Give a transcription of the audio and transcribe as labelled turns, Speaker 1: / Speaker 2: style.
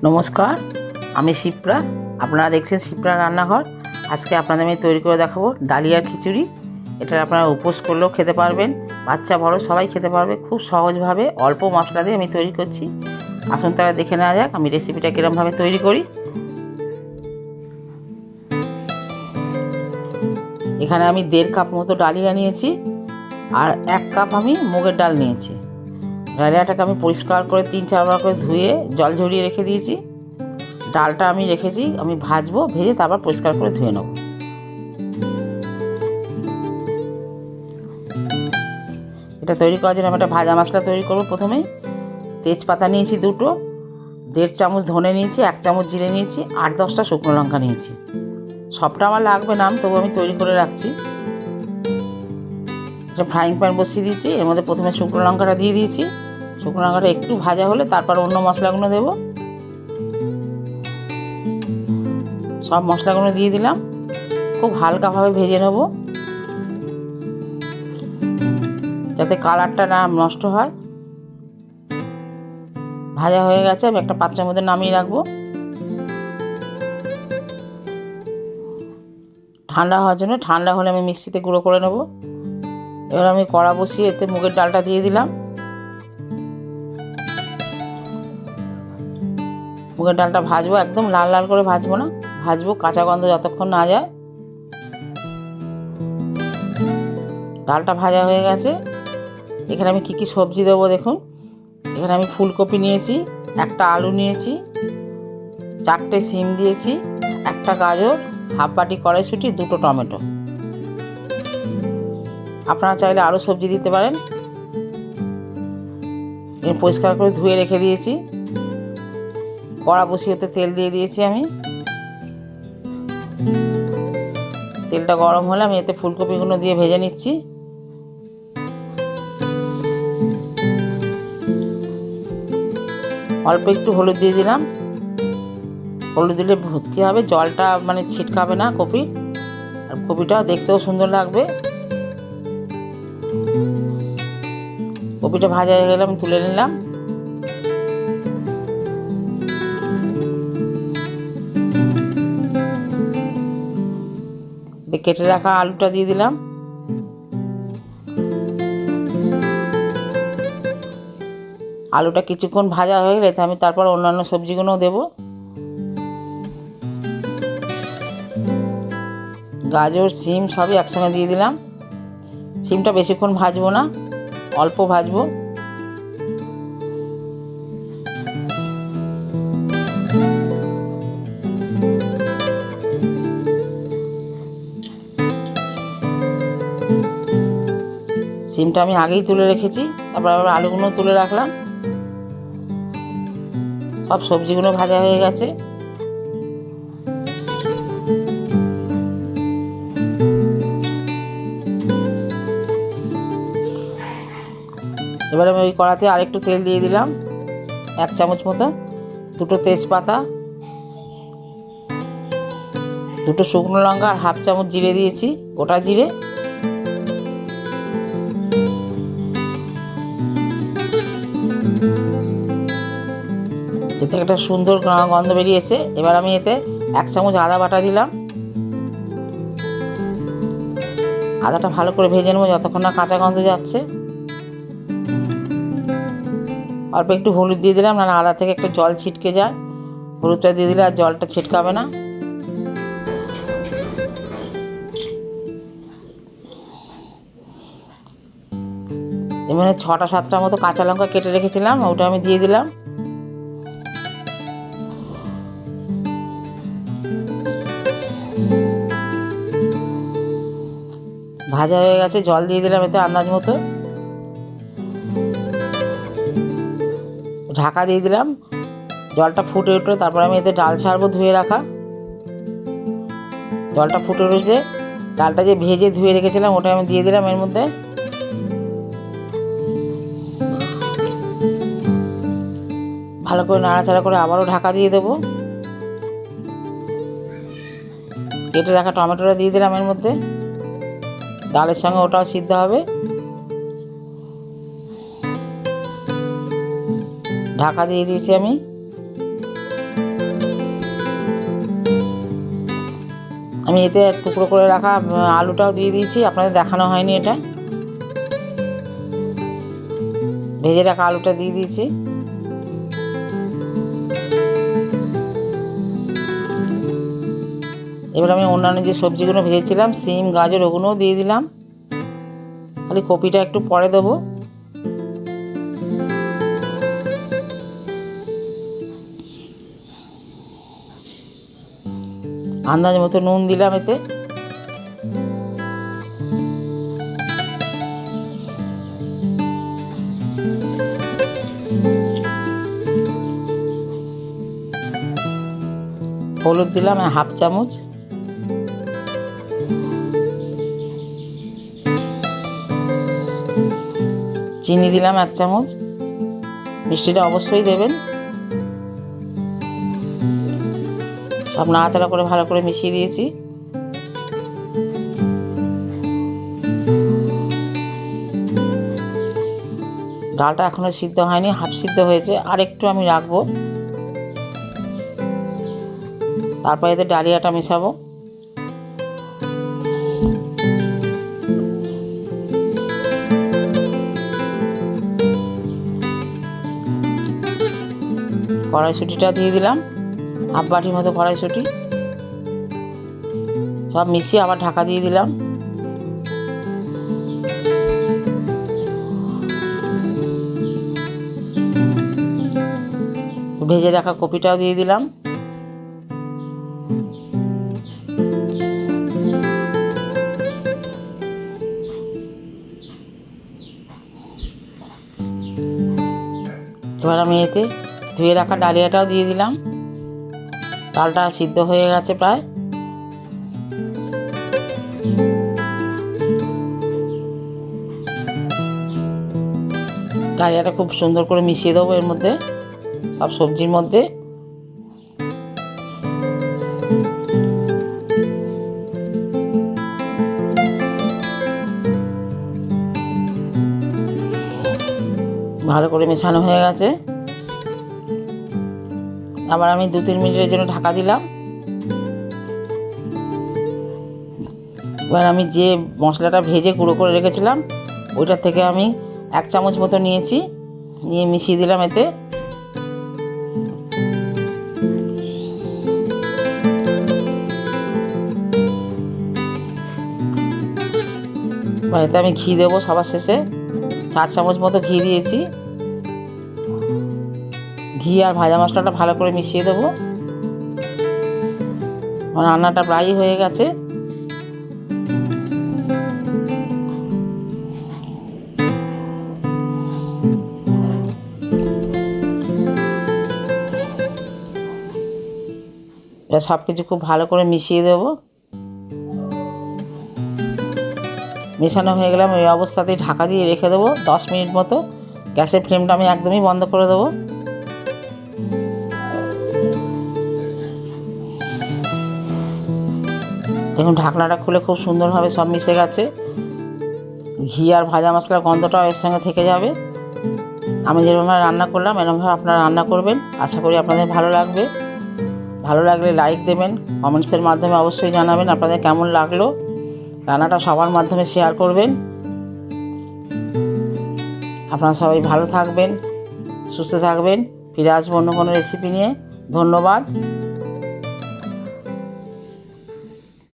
Speaker 1: নমস্কার, আমি শিপ্রা। আপনারা দেখছেন শিপ্রা রান্নাঘর। আজকে আপনাদের আমি তৈরি করে দেখাবো ডালিয়ার খিচুড়ি। এটা আপনারা উপোস করলেও খেতে পারবেন, বাচ্চা বড় সবাই খেতে পারবে। খুব সহজভাবে অল্প মশলা দিয়ে আমি তৈরি করছি। আসুন তারা দেখে নেওয়া যাক আমি রেসিপিটা কীরকমভাবে তৈরি করি। এখানে আমি 1.5 কাপ মতো ডালিয়া নিয়েছি, আর 1 কাপ আমি মুগের ডাল নিয়েছি। ডালিয়াটাকে আমি পরিষ্কার করে 3-4 বার করে ধুয়ে জল ঝরিয়ে রেখে দিয়েছি। ডালটা আমি রেখেছি, আমি ভাজবো, ভেজে তারপর পরিষ্কার করে ধুয়ে নেব। এটা তৈরি করার জন্য আমি একটা ভাজা মশলা তৈরি করবো। প্রথমেই তেজপাতা নিয়েছি 2টো, 1.5 চামচ ধনে নিয়েছি, 1 চামচ জিরে নিয়েছি, 8-10টা শুকনো লঙ্কা নিয়েছি। সবটা আমার লাগবে না, তবু আমি তৈরি করে রাখছি। একটা ফ্রাইং প্যান বসিয়ে দিয়েছি, এর মধ্যে প্রথমে শুকনো লঙ্কাটা দিয়ে দিয়েছি। শুকনো লঙ্কাটা একটু ভাজা হলে তারপর অন্য মশলাগুলো দেবো। সব মশলাগুলো দিয়ে দিলাম, খুব হালকাভাবে ভেজে নেব যাতে কালারটা না নষ্ট হয়। ভাজা হয়ে গেছে, আমি একটা পাত্রের মধ্যে নামিয়ে রাখবো। ঠান্ডা হওয়ার জন্য, ঠান্ডা হলে আমি মিক্সিতে গুঁড়ো করে নেব। এবার আমি কড়া বসিয়ে এতে মুগের ডালটা দিয়ে দিলাম। মুগের ডালটা ভাজবো, একদম লাল লাল করে ভাজবো না, ভাজবো কাঁচা গন্ধ যতক্ষণ না যায়। ডালটা ভাজা হয়ে গেছে। এখানে আমি কি কি সবজি দেবো দেখুন। এখানে আমি ফুলকপি নিয়েছি, 1টা আলু নিয়েছি, 4টে সিম দিয়েছি, 1টা গাজর, হাফ বাটি কড়াইশুঁটি, 2টো টমেটো। আপনারা চাইলে আরও সবজি দিতে পারেন। পরিষ্কার করে ধুয়ে রেখে দিয়েছি। কড়া বসিয়ে ওতে তেল দিয়ে দিয়েছি আমি। তেলটা গরম হলে আমি এতে ফুলকপিগুলো দিয়ে ভেজে নিচ্ছি। অল্প একটু হলুদ দিয়ে দিলাম। হলুদ দিলে কী হবে, জলটা মানে ছিটকাবে না কপি, আর কপিটাও দেখতেও সুন্দর লাগবে। কপিটা ভাজা হয়ে গেলে আমি তুলে নিলাম। কেটে রাখা আলুটা দিয়ে দিলাম। আলুটা কিছুক্ষণ ভাজা হয়ে গেলে আমি তারপর অন্যান্য সবজিগুলোও দেবো। গাজর, সিম সবই একসঙ্গে দিয়ে দিলাম। সিমটা বেশিক্ষণ ভাজবো না, অল্প ভাজবো। সিমটা আমি আগেই তুলে রেখেছি, তারপর আবার আলুগুলো তুলে রাখলাম। সব সবজিগুলো ভাজা হয়ে গেছে। এবার আমি ওই কড়াতে আরেকটু তেল দিয়ে দিলাম, 1 চামচ মতো, 2টো তেজপাতা, 2টো শুকনো লঙ্কা আর হাফ চামচ জিরে দিয়েছি, গোটা জিরে। এতে একটা সুন্দর গন্ধ বেরিয়েছে। এবার আমি এতে 1 চামচ আদা বাটা দিলাম। আদাটা ভালো করে ভেজে নেবো যতক্ষণ না কাঁচা গন্ধ যাচ্ছে। অল্প একটু হলুদ দিয়ে দিলাম, না আদা থেকে একটু জল ছিটকে যায়। হলুদটা দিয়ে দিলে আর জলটা ছিটকাবে না। এবারে 6টা-7টা মতো কাঁচা লঙ্কা কেটে রেখেছিলাম, ওটা আমি দিয়ে দিলাম। ভাজা হয়ে গেছে, জল দিয়ে দিলাম এতে আন্দাজ মতো। ঢাকা দিয়ে দিলাম, জলটা ফুটে উঠলো তারপর আমি এতে ডাল ছাড়বো ধুয়ে রাখা। জলটা ফুটে উঠেছে, ডালটা যে ভেজে ধুয়ে রেখেছিলাম ওটা আমি দিয়ে দিলাম এর মধ্যে। ভালো করে নাড়াচাড়া করে আবারও ঢাকা দিয়ে দেবো। কেটে রাখা টমেটোটা দিয়ে দিলাম এর মধ্যে, ডালের সঙ্গে ওটাও সিদ্ধ হবে। ঢাকা দিয়ে দিয়েছি আমি। আমি এতে টুকরো করে রাখা আলুটাও দিয়ে দিয়েছি, আপনাদের দেখানো হয়নি। এটা ভেজে রাখা আলুটা দিয়ে দিয়েছি। এবার আমি অন্যান্য যে সবজিগুলো ভেজেছিলাম, সিম, গাজর, ওগুলোও দিয়ে দিলাম। খালি কপিটা একটু পরে দেবো। আন্দাজ মতো নুন দিলাম এতে। হলুদ দিলাম 1/2 চামচ। চিনি দিলাম 1 চামচ। মিষ্টিটা অবশ্যই দেবেন। সব নাড়াচাড়া করে ভালো করে মিশিয়ে দিয়েছি। ডালটা এখনো সিদ্ধ হয়নি, হাফ সিদ্ধ হয়েছে, আর একটু আমি রাখবো। তারপর এতে ডালিয়াটা মেশাবো। কড়াইশুঁটিটা দিয়ে দিলাম, 1/2 বাটির মতো কড়াইশুঁটি। সব মিশিয়ে আবার ঢাকা দিয়ে দিলাম। ভেজে রাখা কপিটাও দিয়ে দিলাম। এবার আমি এতে ধুয়ে রাখা ডালিয়াটাও দিয়ে দিলাম। ডালটা সিদ্ধ হয়ে গেছে প্রায়। ডালিয়াটা খুব সুন্দর করে মিশিয়ে দেবো এর মধ্যে, সব সবজির মধ্যে। ভালো করে মেশানো হয়ে গেছে। আবার আমি 2-3 মিনিটের জন্য ঢাকা দিলাম। এবার আমি যে মশলাটা ভেজে গুঁড়ো করে রেখেছিলাম, ওইটার থেকে আমি 1 চামচ মতো নিয়েছি, নিয়ে মিশিয়ে দিলাম এতে। এতে আমি ঘি দেবো সবার শেষে, 4 চামচ মতো ঘি দিয়েছি। ঘি আর ভাজা মশলাটা ভালো করে মিশিয়ে দেবো। আমার রান্নাটা প্রায়ই হয়ে গেছে। এবার সব কিছু খুব ভালো করে মিশিয়ে দেবো। মেশানো হয়ে গেলাম, ওই অবস্থাতেই ঢাকা দিয়ে রেখে দেবো 10 মিনিট মতো। গ্যাসের ফ্লেমটা আমি একদমই বন্ধ করে দেবো। দেখুন ঢাকনাটা খুলে খুব সুন্দরভাবে সব মিশে গেছে। ঘি আর ভাজা মশলার গন্ধটাও এর সঙ্গে থেকে যাবে। আমি যেরকমভাবে রান্না করলাম, এরকমভাবে আপনারা রান্না করবেন। আশা করি আপনাদের ভালো লাগবে। ভালো লাগলে লাইক দেবেন, কমেন্টসের মাধ্যমে অবশ্যই জানাবেন আপনাদের কেমন লাগলো। রান্নাটা সবার মাধ্যমে শেয়ার করবেন। আপনারা সবাই ভালো থাকবেন, সুস্থ থাকবেন। ফিরে আসবো অন্য কোনো রেসিপি নিয়ে। ধন্যবাদ।